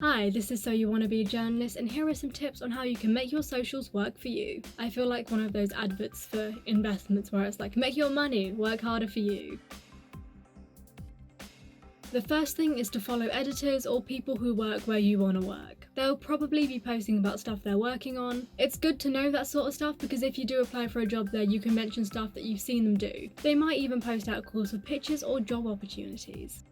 Hi, this is So You Want to Be a Journalist, and here are some tips on how you can make your socials work for you. I feel like one of those adverts for investments where it's like, make your money, work harder for you. The first thing is to follow editors or people who work where you want to work. They'll probably be posting about stuff they're working on. It's good to know that sort of stuff because if you do apply for a job there, you can mention stuff that you've seen them do. They might even post articles of pictures or job opportunities.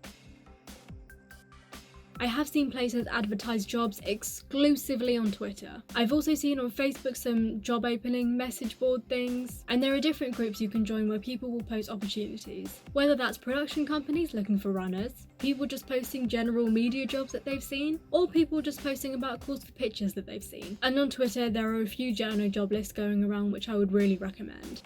I have seen places advertise jobs exclusively on Twitter. I've also seen on Facebook some job opening message board things, and there are different groups you can join where people will post opportunities. Whether that's production companies looking for runners, people just posting general media jobs that they've seen, or people just posting about calls for pictures that they've seen. And on Twitter, there are a few journo job lists going around which I would really recommend.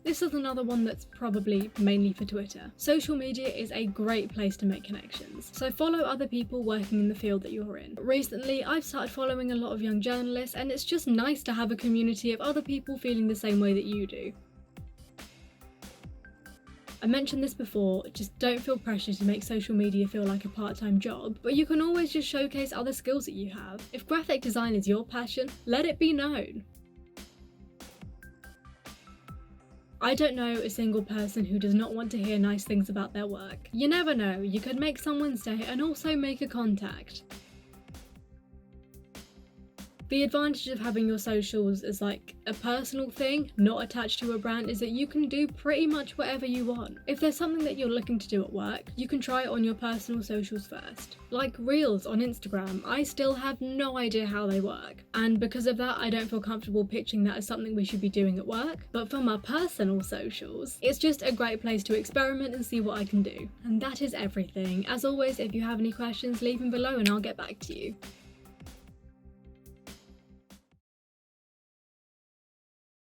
This is another one that's probably mainly for Twitter. Social media is a great place to make connections, so follow other people working in the field that you're in. Recently, I've started following a lot of young journalists, and it's just nice to have a community of other people feeling the same way that you do. I mentioned this before, just don't feel pressure to make social media feel like a part-time job, but you can always just showcase other skills that you have. If graphic design is your passion, let it be known. I don't know a single person who does not want to hear nice things about their work. You never know, you could make someone's day and also make a contact. The advantage of having your socials as like a personal thing, not attached to a brand, is that you can do pretty much whatever you want. If there's something that you're looking to do at work, you can try it on your personal socials first. Like Reels on Instagram, I still have no idea how they work. And because of that, I don't feel comfortable pitching that as something we should be doing at work. But for my personal socials, it's just a great place to experiment and see what I can do. And that is everything. As always, if you have any questions, leave them below and I'll get back to you.